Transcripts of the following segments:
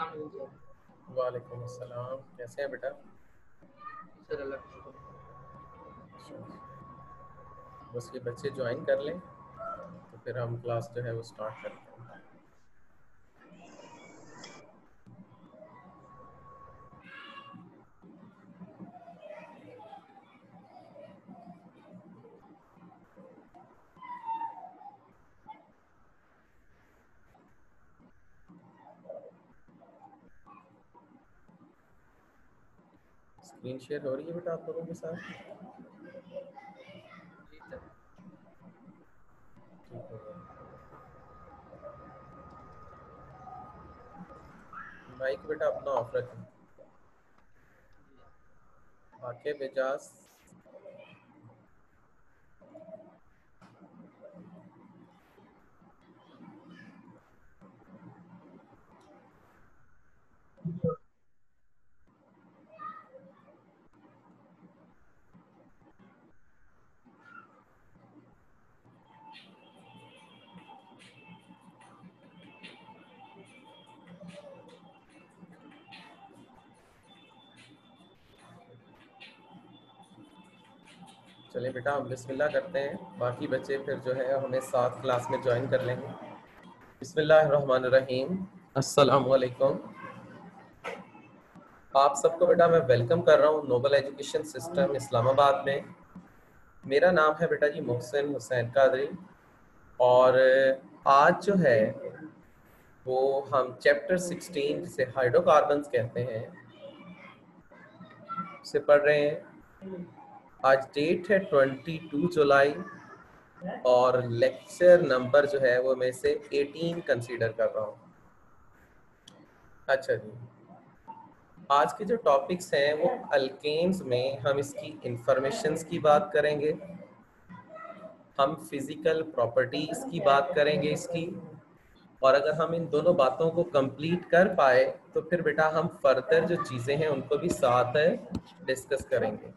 अस्सलाम वालेकुम वालेकुम अस्सलाम। कैसे हैं बेटा? सर। अल्लाह का शुक्र। बस ये बच्चे ज्वाइन कर लें तो फिर हम क्लास जो है वो स्टार्ट करते हैं। स्क्रीन शेयर हो रही है बेटा आप लोगों के साथ? जी सर। ठीक हो गया। माइक बेटा अपना ऑफ रखें। आके बेजाज चलिए बेटा हम बिस्मिल्लाह करते हैं, बाकी बच्चे फिर जो है हमें साथ क्लास में ज्वाइन कर लेंगे। बिस्मिल्लाहिर्रहमानिर्रहीम। अस्सलाम वालेकुम। आप सबको बेटा मैं वेलकम कर रहा हूँ नोबल एजुकेशन सिस्टम इस्लामाबाद में। मेरा नाम है बेटा जी मोहसिन हुसैन कादरी और आज जो है वो हम चैप्टर 16 जिसे हाइड्रोकार्बन्स कहते हैं से पढ़ रहे हैं। आज डेट है 22 जुलाई और लेक्चर नंबर जो है वो मैं से 18 कंसीडर कर रहा हूँ। अच्छा जी, आज के जो टॉपिक्स हैं वो अल्केन्स में हम इसकी इंफॉर्मेशंस की बात करेंगे, हम फिजिकल प्रॉपर्टीज की बात करेंगे इसकी, और अगर हम इन दोनों बातों को कंप्लीट कर पाए तो फिर बेटा हम फर्दर जो चीज़ें हैं उनको भी साथ डिस्कस करेंगे।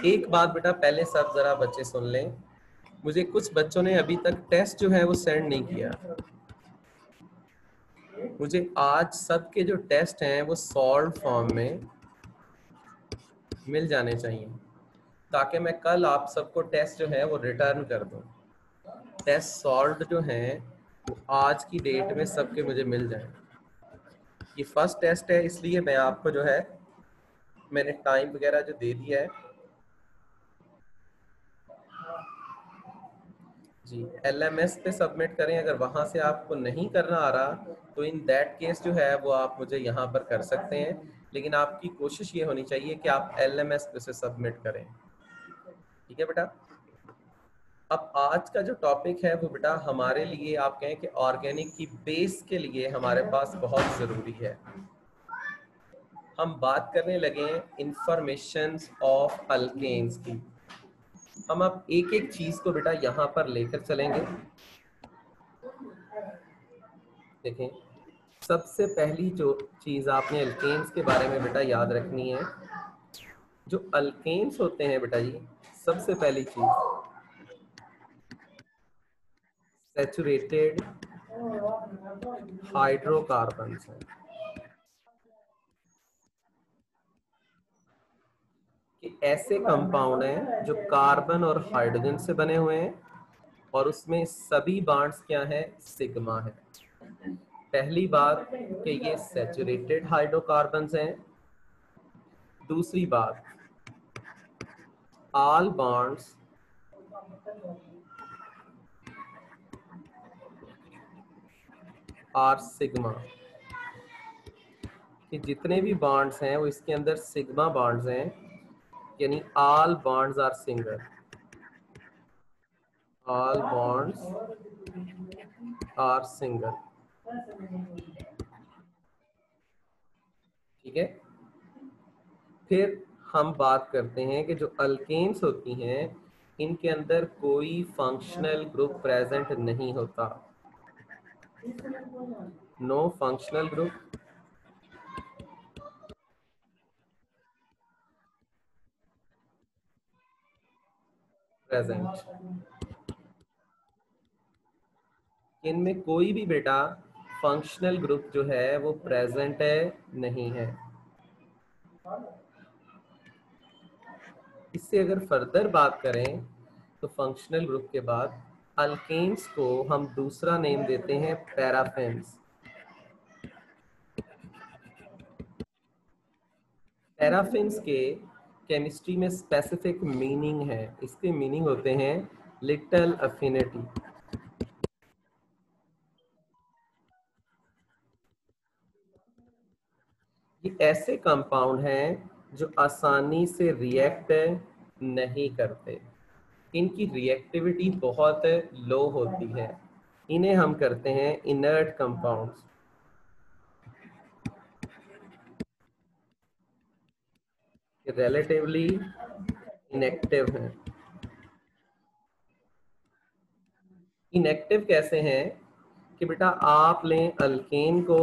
एक बात बेटा पहले सब जरा बच्चे सुन लें, मुझे कुछ बच्चों ने अभी तक टेस्ट जो है वो सेंड नहीं किया। मुझे आज सबके जो टेस्ट हैं वो सॉल्व फॉर्म में मिल जाने चाहिए ताकि मैं कल आप सबको टेस्ट जो है वो रिटर्न कर दूं। टेस्ट सॉल्व जो हैं वो आज की डेट में सबके मुझे मिल जाए। ये फर्स्ट टेस्ट है इसलिए मैं आपको जो है मैंने टाइम वगैरह जो दे दिया है जी, LMS पे सबमिट करें। अगर वहाँ से आपको नहीं करना आ रहा तो इन दैट केस जो है वो आप मुझे यहाँ पर कर सकते हैं, लेकिन आपकी कोशिश ये होनी चाहिए कि आप LMS पे से सबमिट करें। ठीक है बेटा। अब आज का जो टॉपिक है वो बेटा हमारे लिए आप कहें कि ऑर्गेनिक की बेस के लिए हमारे पास बहुत ज़रूरी है। हम बात करने लगे इंफॉर्मेशन ऑफ अल्केन्स की। हम अब एक एक चीज को बेटा यहाँ पर लेकर चलेंगे। देखें, सबसे पहली जो चीज आपने अल्केन्स के बारे में बेटा याद रखनी है, जो अल्केन्स होते हैं बेटा जी, सबसे पहली चीज सैचुरेटेड हाइड्रोकार्बन्स हैं। कि ऐसे कंपाउंड हैं जो कार्बन और हाइड्रोजन से बने हुए हैं और उसमें सभी बॉन्ड्स क्या है, सिग्मा है। पहली बात कि ये सैचुरेटेड हाइड्रोकार्बन्स हैं। दूसरी बात, ऑल बॉन्ड्स आर सिग्मा, कि जितने भी बॉन्ड्स हैं वो इसके अंदर सिग्मा बॉन्ड्स हैं, यानी all bonds are single. All bonds are single. ठीक है। फिर हम बात करते हैं कि जो अल्केन्स होती हैं इनके अंदर कोई फंक्शनल ग्रुप प्रेजेंट नहीं होता। No functional group present. इनमें कोई भी बेटा फंक्शनल ग्रुप जो है वो प्रेजेंट है नहीं है। इससे अगर फर्दर बात करें तो फंक्शनल ग्रुप के बाद अल्केन्स को हम दूसरा नेम देते हैं पैराफिन्स। पैराफिन्स के केमिस्ट्री में स्पेसिफिक मीनिंग है, इसके मीनिंग होते हैं लिटिल अफिनिटी। ये ऐसे कंपाउंड हैं जो आसानी से रिएक्ट नहीं करते, इनकी रिएक्टिविटी बहुत लो होती है, इन्हें हम करते हैं इनर्ट कंपाउंड्स। रिलेटिवली इनएक्टिव हैं। इनएक्टिव कैसे हैं कि बेटा आप लें अल्केन को,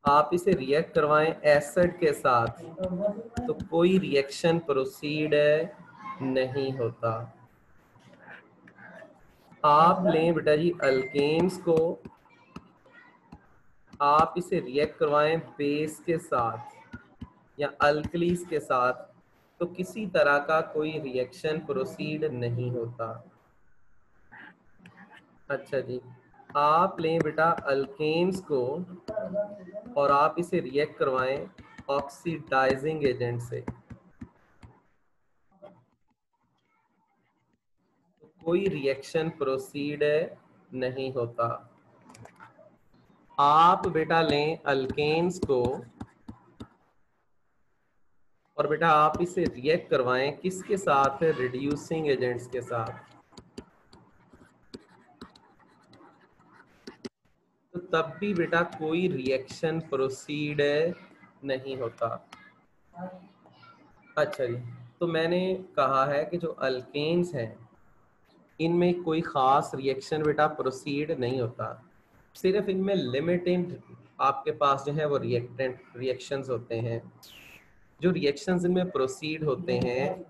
आप इसे रिएक्ट करवाएं एसिड के साथ तो कोई रिएक्शन प्रोसीड नहीं होता। आप लें बेटा जी अल्केन्स को, आप इसे रिएक्ट करवाएं बेस के साथ या अल्कलीज के साथ तो किसी तरह का कोई रिएक्शन प्रोसीड नहीं होता। अच्छा जी, आप लें बेटा अल्केन्स को और आप इसे रिएक्ट करवाएं ऑक्सीडाइजिंग एजेंट से तो कोई रिएक्शन प्रोसीड नहीं होता। आप बेटा लें अल्केन्स को और बेटा आप इसे रिएक्ट करवाएं किसके साथ, रिड्यूसिंग एजेंट्स के साथ, तो तब भी बेटा कोई रिएक्शन प्रोसीड नहीं होता। अच्छा जी, तो मैंने कहा है कि जो अल्केन्स हैं इनमें कोई खास रिएक्शन बेटा प्रोसीड नहीं होता, सिर्फ इनमें लिमिटेड आपके पास जो है वो रिएक्शंस होते हैं। जो रिएक्शंस इनमें प्रोसीड होते हैं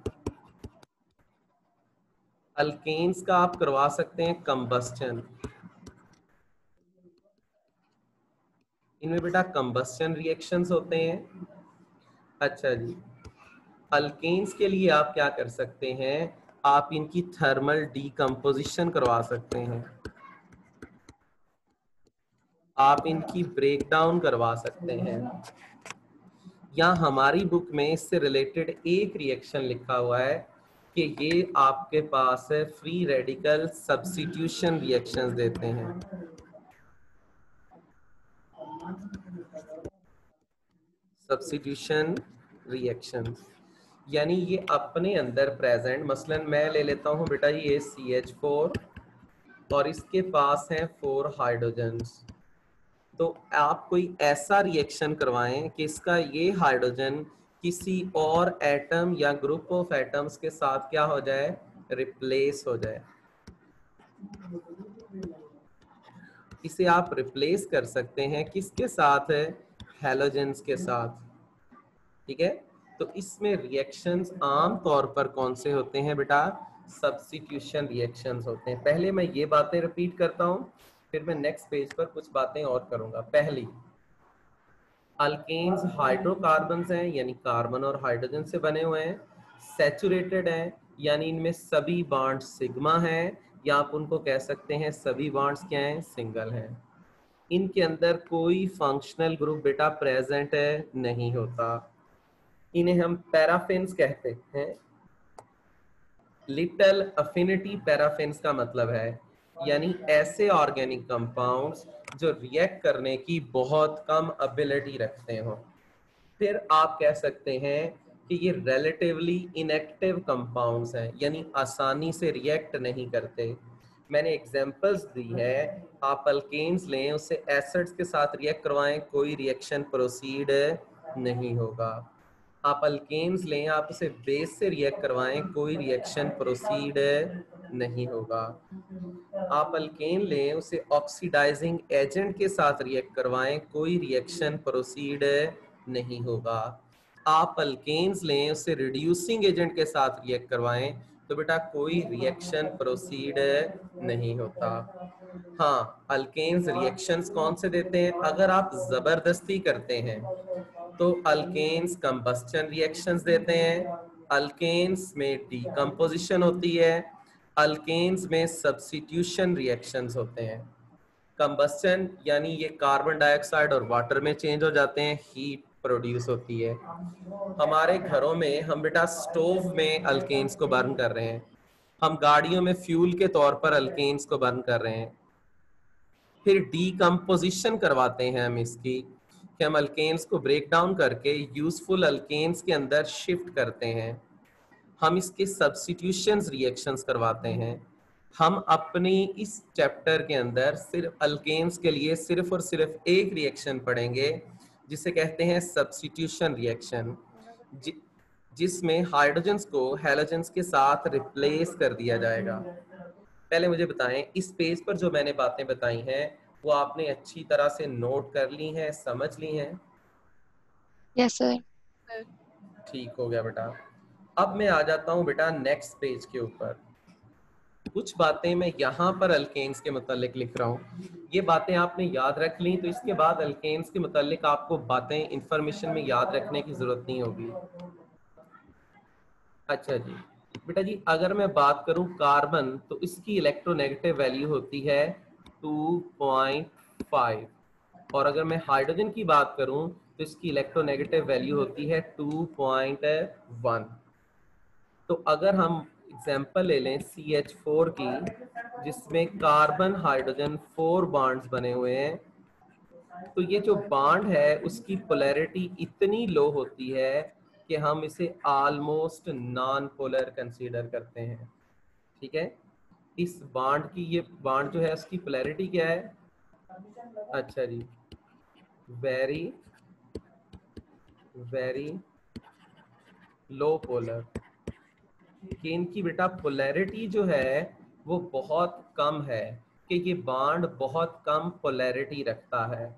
अल्केन्स का, आप करवा सकते हैं कंबस्टन। इनमें बेटा कंबस्टन रिएक्शंस होते हैं। अच्छा जी, अल्केन्स के लिए आप क्या कर सकते हैं, आप इनकी थर्मल डीकंपोजिशन करवा सकते हैं, आप इनकी ब्रेकडाउन करवा सकते हैं। या हमारी बुक में इससे रिलेटेड एक रिएक्शन लिखा हुआ है कि ये आपके पास है फ्री रेडिकल सब्स्टिट्यूशन रिएक्शंस देते हैं। सब्स्टिट्यूशन रिएक्शंस यानी ये अपने अंदर प्रेजेंट, मसलन मैं ले लेता हूँ बेटा ये CH4 और इसके पास हैं 4 हाइड्रोजन्स, तो आप कोई ऐसा रिएक्शन करवाएं कि इसका ये हाइड्रोजन किसी और एटम या ग्रुप ऑफ एटम्स के साथ क्या हो जाए, रिप्लेस हो जाए। इसे आप रिप्लेस कर सकते हैं किसके साथ, है हैलोजेंस के साथ। ठीक है, तो इसमें रिएक्शंस आम तौर पर कौन से होते हैं बेटा, सब्स्टिट्यूशन रिएक्शंस होते हैं। पहले मैं ये बातें रिपीट करता हूं, फिर मैं नेक्स्ट पेज पर कुछ बातें और करूंगा। पहली, अल्केन्स हाइड्रोकार्बन्स हैं यानी कार्बन और हाइड्रोजन से बने हुए हैं, सैचुरेटेड हैं यानी इनमें सभी बॉन्ड सिग्मा हैं, या आप उनको कह सकते हैं सभी बॉन्ड्स क्या हैं, सिंगल हैं। इनके अंदर कोई फंक्शनल ग्रुप बेटा प्रेजेंट नहीं होता, इन्हें हम पैराफिन्स कहते हैं। लिटिल अफिनिटी पैराफिन्स का मतलब है यानी ऐसे ऑर्गेनिक कंपाउंड्स जो रिएक्ट करने की बहुत कम एबिलिटी रखते हो। फिर आप कह सकते हैं कि ये रिलेटिवली इनएक्टिव कंपाउंड्स हैं यानी आसानी से रिएक्ट नहीं करते। मैंने एग्जांपल्स दी है, आप अल्केन्स लें उससे एसिड्स के साथ रिएक्ट करवाएं कोई रिएक्शन प्रोसीड नहीं होगा। आप अल्केन्स लें आप उसे बेस से रिएक्ट करवाएं कोई रिएक्शन प्रोसीड नहीं होगा। आप अल्केन लें उसे ऑक्सीडाइजिंग एजेंट के साथ रिएक्ट करवाएं कोई रिएक्शन प्रोसीड नहीं होगा। आप अल्केन्स लें उसे रिड्यूसिंग एजेंट के साथ रिएक्ट करवाएं तो बेटा कोई रिएक्शन प्रोसीड नहीं होता। हाँ, अल्केन्स रिएक्शंस कौन से देते हैं? अगर आप जबरदस्ती करते हैं तो अल्केन्स कंबस्टन रिएक्शंस देते हैं, अल्केन्स में डीकंपोजिशन होती है, अल्केन्स में सब्स्टिट्यूशन रिएक्शंस होते हैं। कंबस्टन यानी ये कार्बन डाइऑक्साइड और वाटर में चेंज हो जाते हैं, हीट प्रोड्यूस होती है। हमारे घरों में हम बेटा स्टोव में अल्केन्स को बर्न कर रहे हैं, हम गाड़ियों में फ्यूल के तौर पर अल्केन्स को बर्न कर रहे हैं, फिर डीकंपोजिशन करवाते हैं हम इसकी, कि हम अल्केन्स को ब्रेक डाउन करके यूजफुल अल्केन्स के अंदर शिफ्ट करते हैं, हम इसके सब्स्टिट्यूशंस रिएक्शंस करवाते हैं। हम अपनी इस चैप्टर के अंदर सिर्फ अल्केन्स के लिए सिर्फ और सिर्फ एक रिएक्शन पढ़ेंगे जिसे कहते हैं सब्स्टिट्यूशन रिएक्शन, जिसमें हाइड्रोजन्स को हैलोजन्स के साथ रिप्लेस कर दिया जाएगा। पहले मुझे बताएं, इस पेज पर जो मैंने बातें बताई हैं वो आपने अच्छी तरह से नोट कर ली हैं, समझ ली हैं? Yes sir. ठीक हो गया बेटा। अब मैं आ जाता हूं बेटा नेक्स्ट पेज के ऊपर। कुछ बातें मैं यहाँ पर अल्केन्स के मुतालिक लिख रहा हूँ, ये बातें आपने याद रख ली, तो इसके बाद अल्केन्स के मुतालिक आपको बातें इंफॉर्मेशन में याद रखने की जरूरत नहीं होगी। अच्छा जी बेटा जी, अगर मैं बात करूं कार्बन तो इसकी इलेक्ट्रोनेगेटिव वैल्यू होती है 2.5, और अगर मैं हाइड्रोजन की बात करूं तो इसकी इलेक्ट्रोनेगेटिव वैल्यू होती है 2.1। तो अगर हम एग्जांपल ले लें CH4 की, जिसमें कार्बन हाइड्रोजन 4 बॉन्ड्स बने हुए हैं, तो ये जो बॉन्ड है उसकी पोलैरिटी इतनी लो होती है कि हम इसे ऑलमोस्ट नॉन पोलर कंसीडर करते हैं। ठीक है, इस बॉन्ड की, ये बॉन्ड जो है उसकी पोलैरिटी क्या है? अच्छा जी, वेरी वेरी लो पोलर, कि इनकी बेटा पोलैरिटी जो है वो बहुत कम है, कि ये बॉन्ड बहुत कम पोलैरिटी रखता है।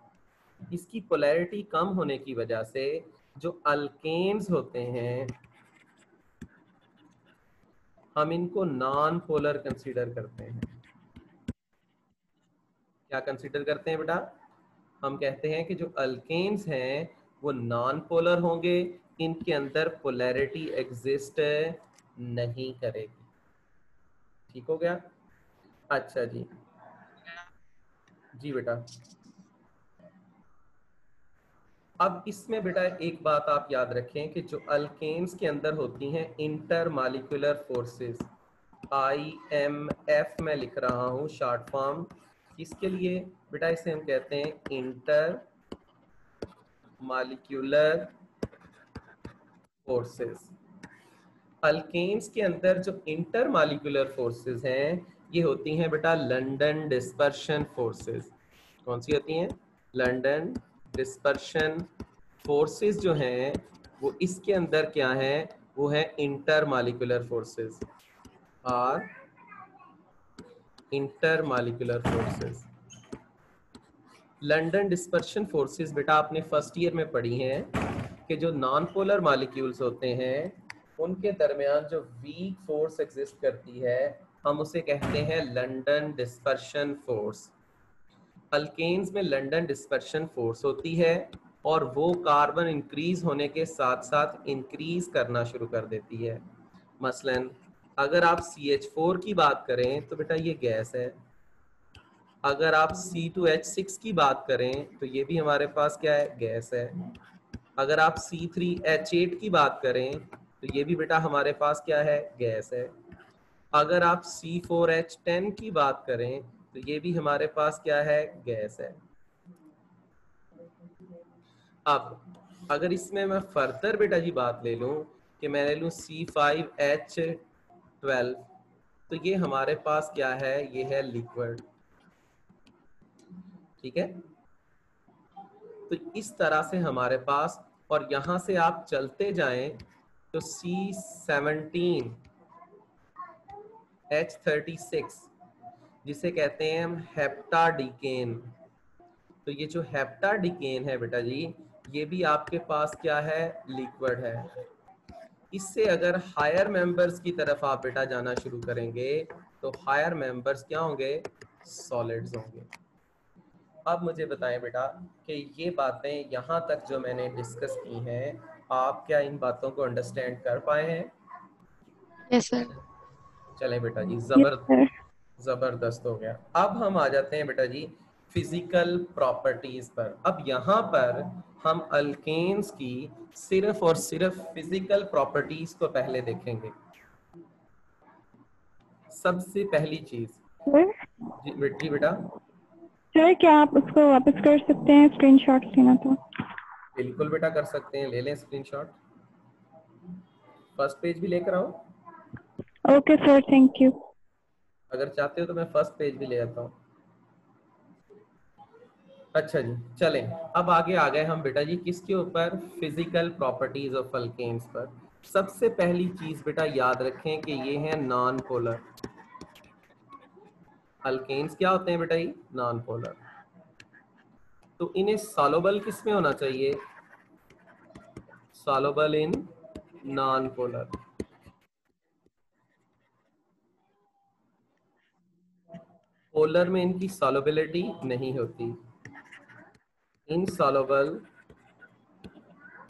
इसकी पोलैरिटी कम होने की वजह से जो अल्केन्स होते हैं हम इनको नॉन पोलर कंसीडर करते हैं। क्या कंसीडर करते हैं बेटा? हम कहते हैं कि जो अल्केन्स हैं वो नॉन पोलर होंगे, इनके अंदर पोलैरिटी एग्जिस्ट नहीं करेगी। ठीक हो गया? अच्छा जी, जी बेटा। अब इसमें बेटा एक बात आप याद रखें कि जो अल्केन्स के अंदर होती हैं इंटर मॉलिक्यूलर फोर्सेस, IMF में लिख रहा हूं शॉर्ट फॉर्म, इसके लिए बेटा इसे हम कहते हैं इंटर मॉलिक्यूलर फोर्सेस। अल्केन्स के अंदर जो इंटर मॉलिक्यूलर फोर्सेस हैं ये होती हैं बेटा लंदन डिस्पर्शन फोर्सेस। कौन सी होती हैं? लंदन डिस्पर्शन फोर्सेस जो हैं वो इसके अंदर क्या है? वो है इंटर मॉलिक्यूलर फोर्सेस और inter molecular forces. London dispersion forces बेटा आपने फर्स्ट ईयर में पढ़ी हैं कि जो नॉन पोलर मॉलिक्यूल्स होते हैं उनके दरमियान जो वीक फोर्स एग्जिस्ट करती है हम उसे कहते हैं लंदन डिस्पर्शन फोर्स। अल्केन्स में लंदन डिस्पर्शन फोर्स होती है और वो कार्बन इंक्रीज होने के साथ साथ इंक्रीज करना शुरू कर देती है। मसलन अगर आप CH4 की बात करें तो बेटा ये गैस है, अगर आप C2H6 की बात करें तो ये भी हमारे पास क्या है? गैस है। अगर आप C3H8 की बात करें तो ये भी बेटा हमारे पास क्या है? गैस है। अगर आप C4H10 की बात करें तो ये भी हमारे पास क्या है? गैस है। अब अगर इसमें मैं फर्दर बेटा जी बात ले लूं कि मैं ले लूं C5H12, तो ये हमारे पास क्या है? ये है लिक्विड। ठीक है, तो इस तरह से हमारे पास, और यहां से आप चलते जाएं तो C17H36 जिसे कहते हैं हम हेप्टाडिकेन, तो ये जो हेप्टाडिकेन है बेटा जी ये भी आपके पास क्या है? लिक्विड है। इससे अगर हायर मेंबर्स की तरफ आप बेटा जाना शुरू करेंगे तो हायर मेंबर्स क्या होंगे, सॉलिड्स होंगे। अब मुझे बताएं बेटा कि ये बातें यहाँ तक जो मैंने डिस्कस की हैं, आप क्या इन बातों को अंडरस्टैंड कर पाए हैं? Yes, sir. चलें बेटा जी, Yes, sir. जबरदस्त हो गया। अब हम आ जाते हैं बेटा जी फिजिकल प्रॉपर्टीज पर। अब यहाँ पर हम अल्केन्स की सिर्फ और सिर्फ फिजिकल प्रॉपर्टीज को पहले देखेंगे। सबसे पहली चीज सर जी बेटा। सर क्या आप उसको वापस कर सकते हैं, स्क्रीनशॉट लेना था। बिल्कुल बेटा कर सकते हैं, ले लें स्क्रीनशॉट। फर्स्ट पेज भी लेकर आओ, ओके सर, थैंक यू। अगर चाहते हो तो मैं फर्स्ट पेज भी ले आता हूँ। अच्छा जी, चलें अब आगे आ गए हम बेटा जी किसके ऊपर, फिजिकल प्रॉपर्टीज ऑफ अल्केन्स पर। सबसे पहली चीज बेटा याद रखें कि ये है नॉन पोलर। अल्केन्स क्या होते हैं बेटा, ये नॉन पोलर। तो इन्हें सॉल्युबल किस में होना चाहिए, soluble in non polar. Polar में इनकी सॉल्युबिलिटी नहीं होती, इनसॉल्युबल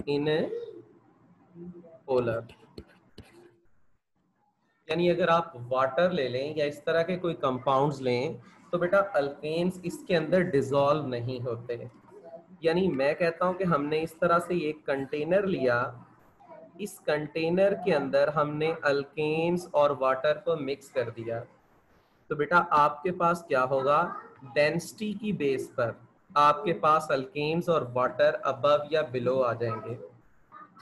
इन पोलर। यानी अगर आप वाटर ले लें या इस तरह के कोई कंपाउंड्स लें तो बेटा अल्केन्स इसके अंदर डिसॉल्व नहीं होते। यानी मैं कहता हूं कि हमने इस तरह से एक कंटेनर लिया, इस कंटेनर के अंदर हमने अल्केन्स और वाटर को मिक्स कर दिया, तो बेटा आपके पास क्या होगा, डेंसिटी की बेस पर आपके पास अल्केन्स और वाटर अबव या बिलो आ जाएंगे।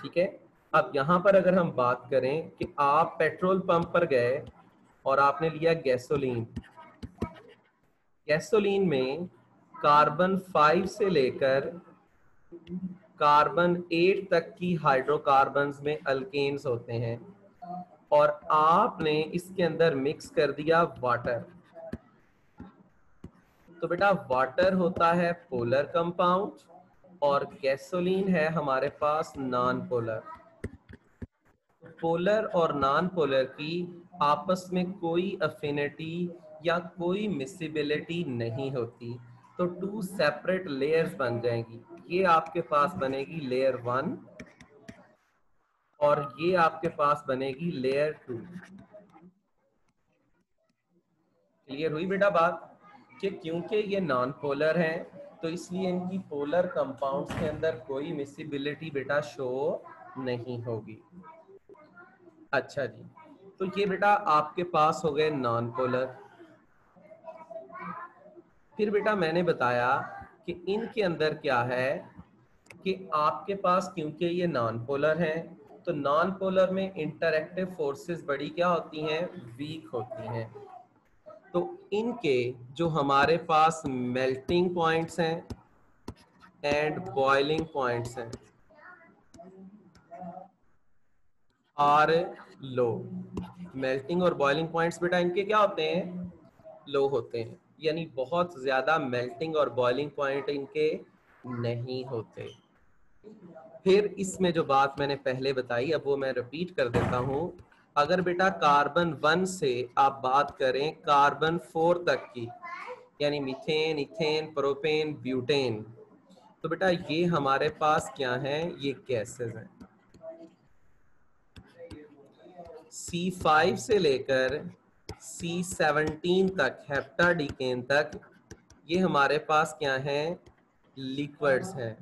ठीक है। अब यहाँ पर अगर हम बात करें कि आप पेट्रोल पंप पर गए और आपने लिया गैसोलीन, गैसोलीन में कार्बन 5 से लेकर कार्बन 8 तक की हाइड्रोकार्बन्स में अल्केन्स होते हैं और आपने इसके अंदर मिक्स कर दिया वाटर, तो बेटा वाटर होता है पोलर कंपाउंड और गैसोलीन है हमारे पास नॉन पोलर। पोलर और नॉन पोलर की आपस में कोई अफिनिटी या कोई मिसिबिलिटी नहीं होती, तो टू सेपरेट लेयर्स बन जाएंगी। ये आपके पास बनेगी लेयर 1 और ये आपके पास बनेगी लेयर 2। क्लियर हुई बेटा बात कि क्योंकि ये नॉन पोलर हैं तो इसलिए इनकी पोलर कंपाउंड्स के अंदर कोई मिसिबिलिटी बेटा शो नहीं होगी। अच्छा जी, तो ये बेटा आपके पास हो गए नॉन पोलर। फिर बेटा मैंने बताया कि इनके अंदर क्या है कि आपके पास क्योंकि ये नॉन पोलर हैं तो नॉन पोलर में इंटरएक्टिव फोर्सेस बड़ी क्या होती हैं, वीक होती हैं। तो इनके जो हमारे पास मेल्टिंग पॉइंट्स हैं एंड बॉइलिंग पॉइंट्स हैं आर लो। मेल्टिंग और बॉइलिंग पॉइंट्स बेटा इनके क्या होते हैं, लो होते हैं, यानी बहुत ज्यादा मेल्टिंग और बॉइलिंग पॉइंट इनके नहीं होते। फिर इसमें जो बात मैंने पहले बताई अब वो मैं रिपीट कर देता हूं। अगर बेटा कार्बन 1 से आप बात करें कार्बन 4 तक की, यानी मीथेन, इथेन, प्रोपेन, ब्यूटेन, तो बेटा ये हमारे पास क्या हैं, ये गैसेस हैं। C5 से लेकर C17 तक, हेप्टाडीकेन तक, ये हमारे पास क्या हैं, लिक्विड्स हैं।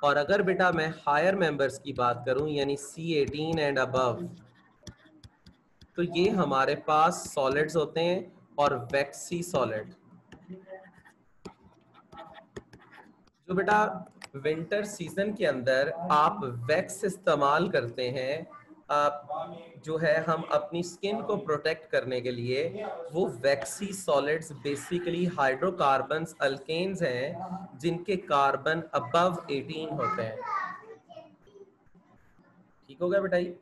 और अगर बेटा मैं हायर मेंबर्स की बात करूं यानी C18 एंड अबव, तो ये हमारे पास सॉलिड्स होते हैं और वैक्सी सॉलिड। जो बेटा विंटर सीजन के अंदर आप वैक्स इस्तेमाल करते हैं, आप जो है हम अपनी स्किन को प्रोटेक्ट करने के लिए, वो वैक्सी सॉलिड्स बेसिकली हाइड्रोकार्बन्स, अल्केन्स हैं जिनके कार्बन अबव 18 होते हैं। ठीक हो गया बेटा ये?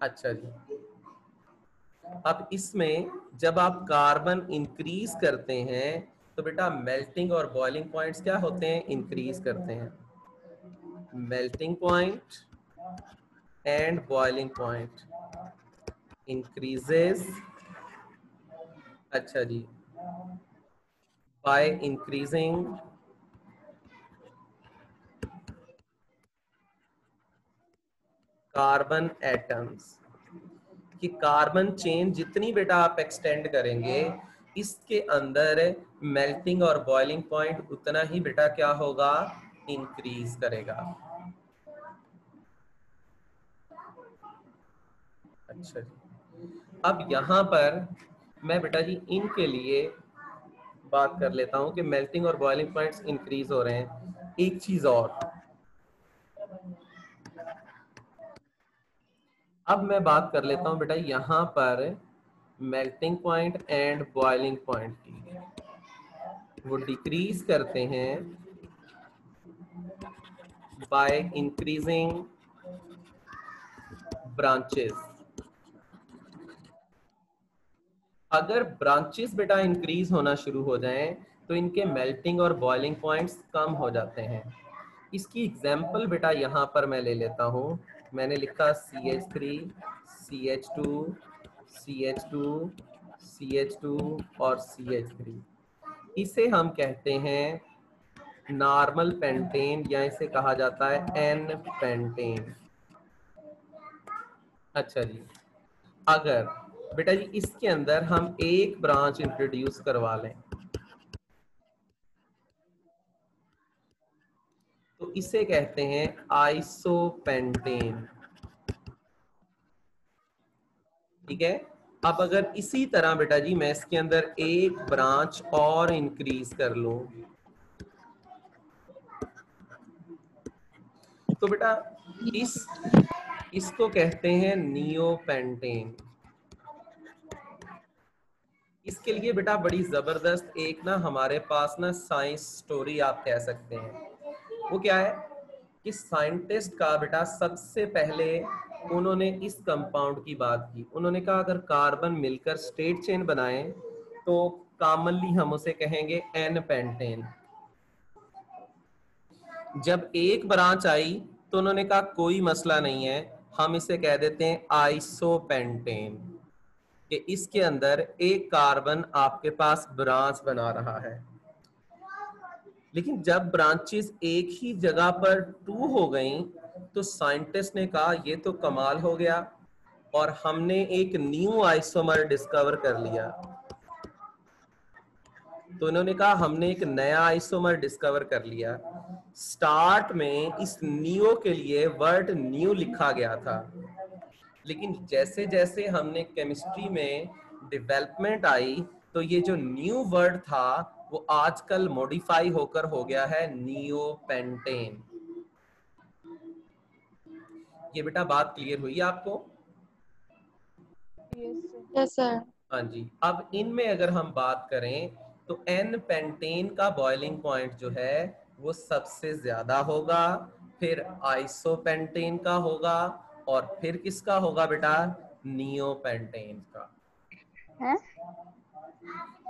अच्छा जी, अब इसमें जब आप कार्बन इंक्रीज करते हैं तो बेटा मेल्टिंग और बॉइलिंग पॉइंट्स क्या होते हैं, इंक्रीज करते हैं। melting point and boiling point increases, अच्छा जी, by increasing कार्बन एटम्स, कि कार्बन चेन जितनी बेटा आप एक्सटेंड करेंगे इसके अंदर मेल्टिंग और बॉइलिंग पॉइंट उतना ही बेटा क्या होगा, इंक्रीज करेगा। अच्छा जी, अब यहाँ पर मैं बेटा जी इनके लिए बात कर लेता हूँ कि मेल्टिंग और बॉइलिंग पॉइंट्स इंक्रीज हो रहे हैं। एक चीज और, अब मैं बात कर लेता हूँ बेटा यहाँ पर melting point and boiling point की, वो डिक्रीज करते हैं बाय इंक्रीजिंग ब्रांचेस। अगर ब्रांचेस बेटा इंक्रीज होना शुरू हो जाएं तो इनके मेल्टिंग और बॉइलिंग पॉइंट्स कम हो जाते हैं। इसकी एग्जांपल बेटा यहाँ पर मैं ले लेता हूँ। मैंने लिखा CH3, CH2, CH2, CH2 और CH3। इसे हम कहते हैं नॉर्मल पेंटेन या इसे कहा जाता है एन पेंटेन। अच्छा जी, अगर बेटा जी इसके अंदर हम एक ब्रांच इंट्रोड्यूस करवा लें तो इसे कहते हैं आइसोपेंटेन। ठीक है, अब अगर इसी तरह बेटा जी मैं इसके अंदर एक ब्रांच और इंक्रीज कर लूं तो बेटा इसको कहते हैं नियोपेंटेन। इसके लिए बेटा बड़ी जबरदस्त एक ना हमारे पास ना साइंस स्टोरी आप कह सकते हैं। वो क्या है कि साइंटिस्ट का बेटा सबसे पहले उन्होंने इस कंपाउंड की बात की। उन्होंने कहा अगर कार्बन मिलकर स्ट्रेट चेन बनाए तो कॉमनली हम उसे कहेंगे एन पेंटेन। जब एक ब्रांच आई तो उन्होंने कहा कोई मसला नहीं है, हम इसे कह देते हैं आइसोपेंटेन, कि इसके अंदर एक कार्बन आपके पास ब्रांच बना रहा है। लेकिन जब ब्रांचेस एक ही जगह पर टू हो गई तो साइंटिस्ट ने कहा ये तो कमाल हो गया और हमने एक न्यू आइसोमर डिस्कवर कर लिया। तो इन्होंने कहा हमने एक नया आइसोमर डिस्कवर कर लिया। स्टार्ट में इस न्यू के लिए वर्ड न्यू लिखा गया था, लेकिन जैसे जैसे हमने केमिस्ट्री में डेवलपमेंट आई तो ये जो न्यू वर्ड था वो आजकल मॉडिफाई होकर हो गया है नियोपेंटेन। ये बेटा बात क्लियर हुई आपको? Yes sir. हाँ जी, अब इनमें अगर हम बात करें तो एन पेंटेन का बॉइलिंग पॉइंट जो है वो सबसे ज्यादा होगा, फिर आइसोपेंटेन का होगा और फिर किसका होगा बेटा, नियोपेंटेन का। है?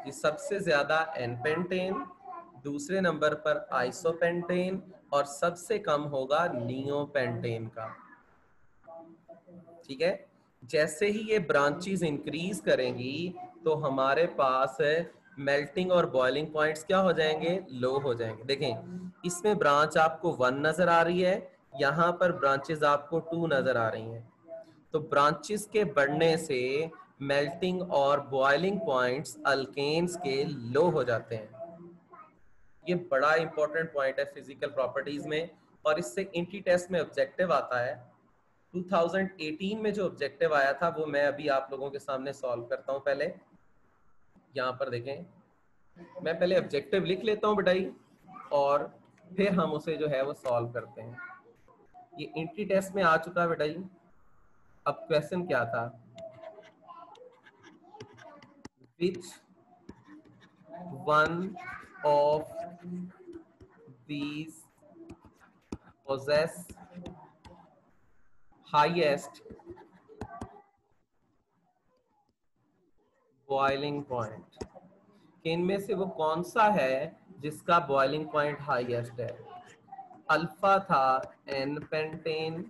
ये सबसे ज्यादा एन पेंटेन, दूसरे नंबर पर आइसोपेंटेन और सबसे कम होगा नियोपेंटेन का। ठीक है, जैसे ही ये ब्रांचेस इंक्रीज करेंगी तो हमारे पास मेल्टिंग और बॉइलिंग पॉइंट्स क्या हो जाएंगे, लो हो जाएंगे। देखें इसमें ब्रांच आपको 1 नजर आ रही है, यहाँ पर ब्रांचेस आपको 2 नजर आ रही हैं। तो ब्रांचेस के बढ़ने से मेल्टिंग और बॉइलिंग पॉइंट्स अल्केन्स के लो हो जाते हैं। ये बड़ा इंपॉर्टेंट पॉइंट है फिजिकल प्रॉपर्टीज में और इससे इंटी टेस्ट में ऑब्जेक्टिव आता है। 2018 में जो ऑब्जेक्टिव आया था वो मैं अभी आप लोगों के सामने सॉल्व करता हूं। पहले यहाँ पर देखें, मैं पहले ऑब्जेक्टिव लिख लेता हूं बेटा और फिर हम उसे जो है वो सॉल्व करते हैं। ये इंट्री टेस्ट में आ चुका है बेटा जी। अब क्वेश्चन क्या था, which one of these poses highest boiling point, कि इनमें से वो कौन सा है जिसका बॉइलिंग पॉइंट हाईएस्ट है। अल्फा था एन पेंटेन,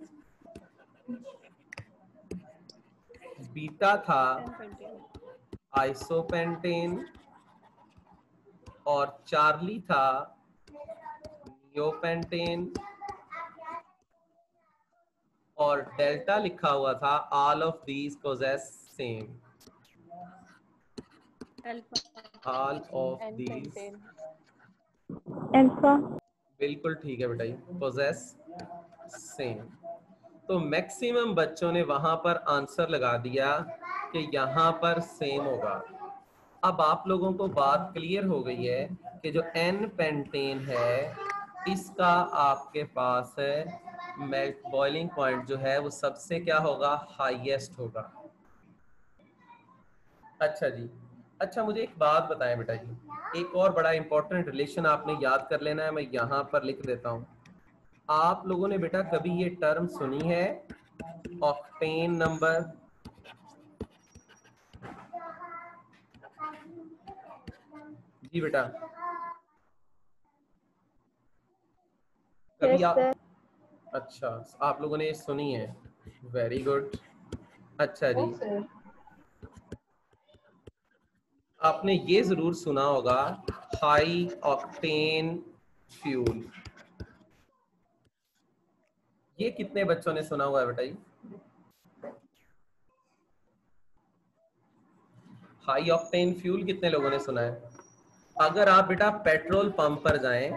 बीटा था आइसोपेंटेन, और चार्ली था नियोपेंटेन, और डेल्टा लिखा हुआ था all of these poses same, all of these, alpha. बिल्कुल ठीक है बेटा, पोजेस सेम। तो मैक्सिमम बच्चों ने वहां पर आंसर लगा दिया कि यहाँ पर सेम होगा। अब आप लोगों को बात क्लियर हो गई है कि जो एन पेंटेन है इसका आपके पास है मेल्ट बॉइलिंग पॉइंट जो है वो सबसे क्या होगा, हाईएस्ट होगा। अच्छा जी, अच्छा मुझे एक बात बताएं बेटा जी, एक और बड़ा इंपॉर्टेंट रिलेशन आपने याद कर लेना है, मैं यहाँ पर लिख देता हूँ। आप लोगों ने बेटा कभी ये टर्म सुनी है ऑक्टेन नंबर? जी बेटा, कभी आप, अच्छा आप लोगों ने सुनी है, वेरी गुड। अच्छा जी, आपने ये जरूर सुना होगा हाई ऑक्टेन फ्यूल, ये कितने बच्चों ने सुना हुआ है बेटा? हाई ऑक्टेन फ्यूल कितने लोगों ने सुना है? अगर आप बेटा पेट्रोल पंप पर जाएं,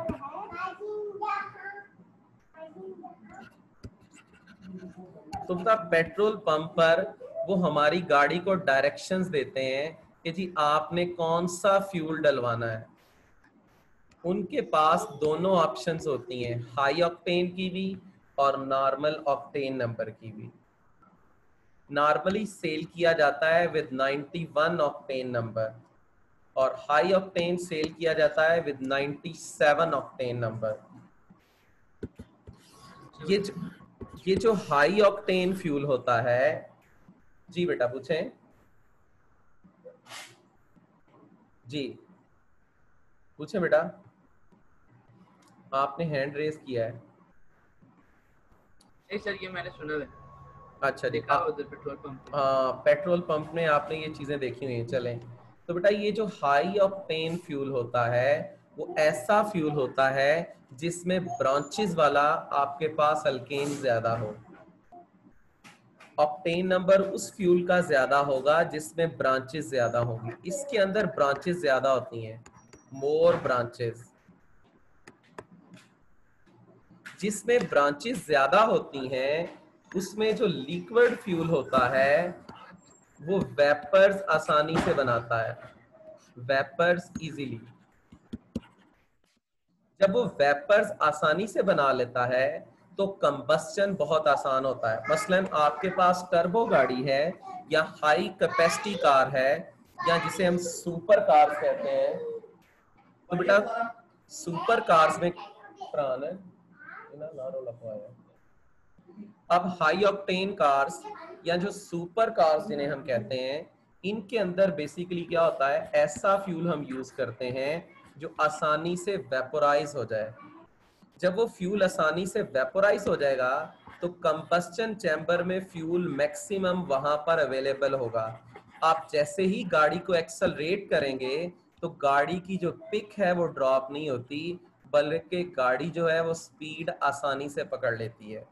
तो बेटा पेट्रोल पंप पर वो हमारी गाड़ी को डायरेक्शंस देते हैं कि जी आपने कौन सा फ्यूल डलवाना है। उनके पास दोनों ऑप्शंस होती हैं, हाई ऑक्टेन की भी और नॉर्मल ऑक्टेन नंबर की भी। नॉर्मली सेल किया जाता है विद 91 ऑक्टेन नंबर और हाई ऑक्टेन सेल किया जाता है विद 97 ऑक्टेन नंबर। ये जो हाई ऑक्टेन फ्यूल होता है, जी बेटा पूछें जी, पूछें बेटा, आपने हैंड रेज किया है। नहीं सर, ये मैंने सुना है, अच्छा जी, देखा उधर पेट्रोल पंप पे। हाँ पेट्रोल पंप में आपने ये चीजें देखी हुई हैं। चलें, तो बेटा ये जो हाई ऑक्टेन फ्यूल होता है वो ऐसा फ्यूल होता है जिसमें ब्रांचेस वाला आपके पास अल्केन ज्यादा हो। ऑक्टेन नंबर उस फ्यूल का ज्यादा होगा जिसमें ब्रांचेस ज्यादा होंगी। इसके अंदर ब्रांचेस ज्यादा होती हैं, मोर ब्रांचेस। जिसमें ब्रांचेस ज्यादा होती हैं उसमें जो लिक्विड फ्यूल होता है वो वेपर्स आसानी से बनाता है, वेपर्स इजीली। जब वो वेपर्स आसानी से बना लेता है तो कंबस्चन बहुत आसान होता है। मसलन आपके पास टर्बो गाड़ी है या हाई कैपेसिटी कार है या जिसे हम सुपर कार्स कहते हैं, तो बेटा सुपर कार्स में प्राण है ना, नारो लखवाया। अब हाई ऑक्टेन कार्स या जो सुपर कार्स जिन्हें हम कहते हैं, इनके अंदर बेसिकली क्या होता है, ऐसा फ्यूल हम यूज करते हैं जो आसानी से वेपोराइज हो जाए। जब वो फ्यूल आसानी से वेपोराइज हो जाएगा तो कंबस्चन चैम्बर में फ्यूल मैक्सिमम वहां पर अवेलेबल होगा। आप जैसे ही गाड़ी को एक्सेलरेट करेंगे तो गाड़ी की जो पिक है वो ड्रॉप नहीं होती, बल्कि गाड़ी जो है वो स्पीड आसानी से पकड़ लेती है।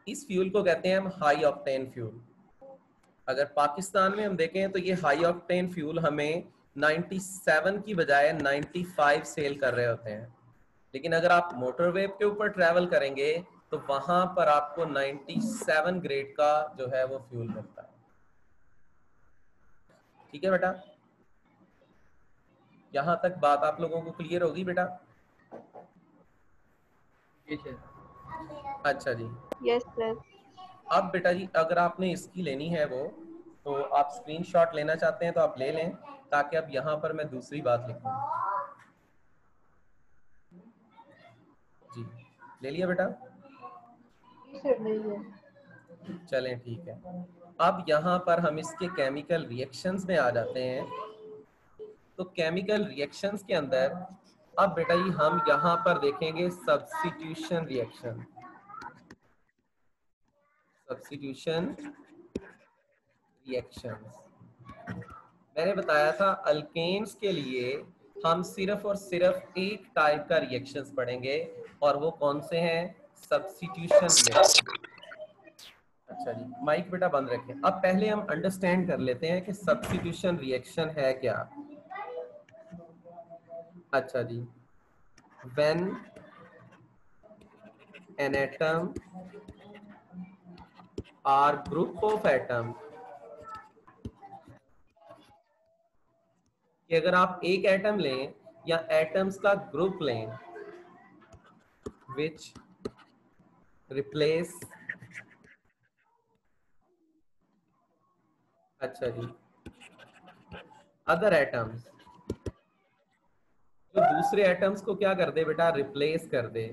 इस फ्यूल को कहते हैं हम हाई ऑक्टेन फ्यूल। अगर पाकिस्तान में हम देखें तो ये हाई ऑक्टेन फ्यूल हमें 97 की बजाय 95 सेल कर रहे होते हैं, लेकिन अगर आप मोटरवे के ऊपर ट्रैवल करेंगे तो वहां पर आपको 97 ग्रेड का जो है वो फ्यूल मिलता है। ठीक है बेटा, यहां तक बात आप लोगों को क्लियर होगी बेटा? अच्छा जी, यस सर। अब बेटा जी अगर आपने इसकी लेनी है वो, तो आप स्क्रीनशॉट लेना चाहते हैं तो आप ले लें, ताकि अब यहाँ पर मैं दूसरी बात लिखूं। जी ले लिया बेटा? चलें ठीक है। अब यहाँ पर हम इसके केमिकल रिएक्शंस में आ जाते हैं। तो केमिकल रिएक्शंस के अंदर अब बेटा जी हम यहाँ पर देखेंगे सब्स्टिट्यूशन रिएक्शन। सब्स्टिट्यूशन रिएक्शंस मैंने बताया था अल्केन्स के लिए हम सिर्फ और सिर्फ एक टाइप का रिएक्शंस पढ़ेंगे और वो कौन से हैं? Substitution reaction. अच्छा जी माइक बेटा बंद रखें। अब पहले हम अंडरस्टैंड कर लेते हैं कि सब्स्टिट्यूशन रिएक्शन है क्या। अच्छा जी, when an atom or group of atom, कि अगर आप एक एटम लें या एटम्स का ग्रुप लें विच रिप्लेस, अच्छा जी, अदर एटम्स, जो दूसरे एटम्स को क्या कर दे बेटा? रिप्लेस कर दे।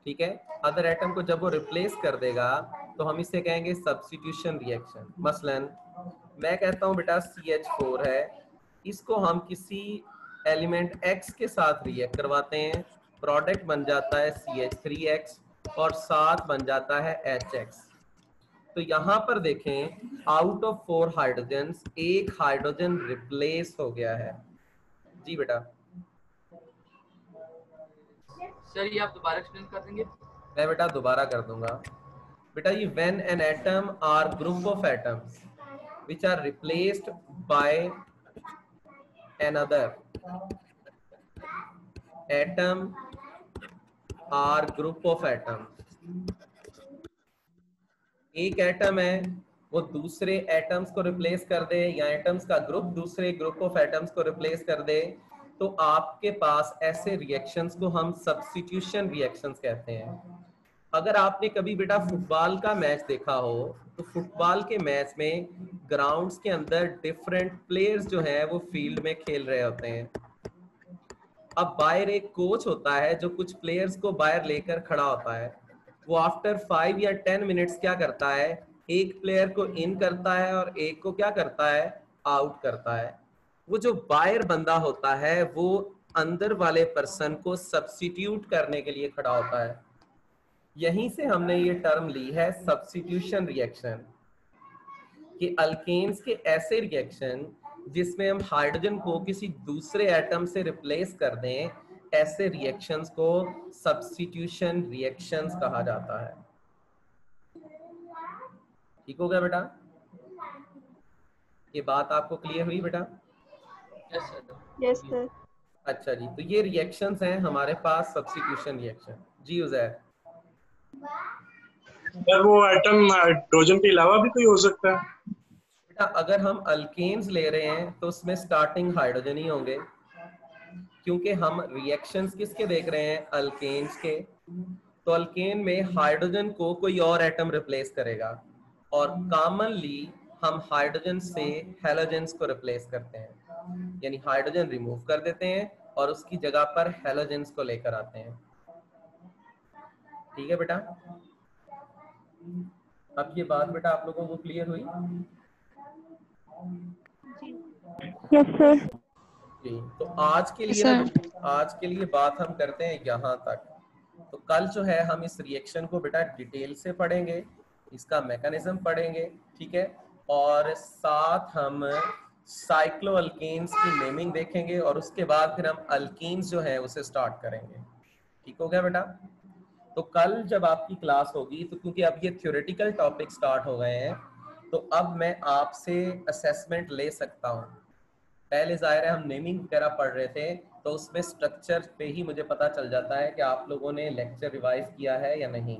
ठीक है, अदर एटम को जब वो रिप्लेस कर देगा तो हम इसे कहेंगे सब्स्टिट्यूशन रिएक्शन। मसलन मैं कहता हूं बेटा CH4 है, इसको हम किसी एलिमेंट X के साथ रिएक्ट करवाते हैं, प्रोडक्ट बन जाता है CH3X और साथ बन जाता है HX। तो यहाँ पर देखें आउट ऑफ 4 हाइड्रोजन्स एक हाइड्रोजन रिप्लेस हो गया है। जी बेटा। सर ये आप दोबारा एक्सप्लेन कर देंगे? मैं बेटा दोबारा कर दूंगा। बेटा ये when an atom or group of atoms which are replaced by another atom or group of atoms, एक एटम है वो दूसरे एटम्स को रिप्लेस कर दे या एटम्स का ग्रुप दूसरे ग्रुप ऑफ एटम्स को रिप्लेस कर दे, तो आपके पास ऐसे रिएक्शंस को हम सब्स्टिट्यूशन रिएक्शंस कहते हैं। अगर आपने कभी बेटा फुटबॉल का मैच देखा हो तो फुटबॉल के मैच में ग्राउंड्स के अंदर डिफरेंट प्लेयर्स जो हैं वो फील्ड में खेल रहे होते हैं। अब बाहर एक कोच होता है जो कुछ प्लेयर्स को बाहर लेकर खड़ा होता है। वो आफ्टर 5 या 10 मिनट्स क्या करता है? एक प्लेयर को इन करता है और एक को क्या करता है? आउट करता है। वो जो बाहर बंदा होता है वो अंदर वाले पर्सन को सब्स्टिट्यूट करने के लिए खड़ा होता है। यहीं से हमने ये टर्म ली है सब्स्टिट्यूशन रिएक्शन, कि अल्केन्स के ऐसे रिएक्शन जिसमें हम हाइड्रोजन को किसी दूसरे एटम से रिप्लेस कर दें, ऐसे रिएक्शंस को सब्स्टिट्यूशन रिएक्शंस कहा जाता है। ठीक हो गया बेटा? ये बात आपको क्लियर हुई बेटा? Yes sir. Yes sir. अच्छा जी, तो ये रिएक्शंस हैं हमारे पास सब्स्टिट्यूशन रिएक्शन। जी उजैर। सर वो आइटम हाइड्रोजन के अलावा भी कोई हो सकता है? बेटा अगर हम अल्केन्स ले रहे हैं तो उसमें स्टार्टिंग हाइड्रोजन ही होंगे, क्योंकि हम रिएक्शंस किसके देख रहे हैं? अल्केन्स के। तो अल्केन में हाइड्रोजन को कोई और एटम रिप्लेस करेगा और कॉमनली हम हाइड्रोजन से हैलोजेंस को रिप्लेस करते हैं, यानी हाइड्रोजन रिमूव कर देते हैं और उसकी जगह पर हैलोजेंस को लेकर आते हैं। ठीक है बेटा? अब ये बात बेटा आप लोगों को क्लियर हुई? Yes sir. जी, तो आज के लिए आज के लिए बात हम करते हैं यहाँ तक। तो कल जो है हम इस रिएक्शन को बेटा डिटेल से पढ़ेंगे, इसका मैकेनिज्म पढ़ेंगे, ठीक है, और साथ हम साइक्लो अल्केन्स की नेमिंग देखेंगे और उसके बाद फिर हम अल्कीन्स जो है उसे स्टार्ट करेंगे। ठीक हो गया बेटा? तो कल जब आपकी क्लास होगी, तो क्योंकि अब ये थ्योरेटिकल टॉपिक स्टार्ट हो गए हैं, तो अब मैं आपसे असेसमेंट ले सकता हूँ। पहले जाहिर है हम नेमिंग वगैरह पढ़ रहे थे, तो उसमें स्ट्रक्चर पे ही मुझे पता चल जाता है कि आप लोगों ने लेक्चर रिवाइज किया है या नहीं।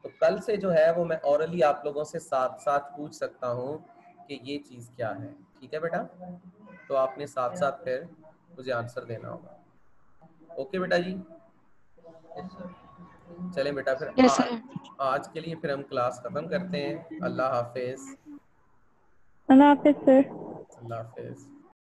तो कल से जो है वो मैं ऑरली आप लोगों से साथ साथ पूछ सकता हूँ कि ये चीज़ क्या है। ठीक है बेटा? तो आपने साथ साथ फिर मुझे आंसर देना होगा। ओके बेटा जी? चलें बेटा फिर आज के लिए फिर हम क्लास खत्म करते हैं। अल्लाह हाफिज। अल्लाह हाफिज सर। अल्लाह हाफिज।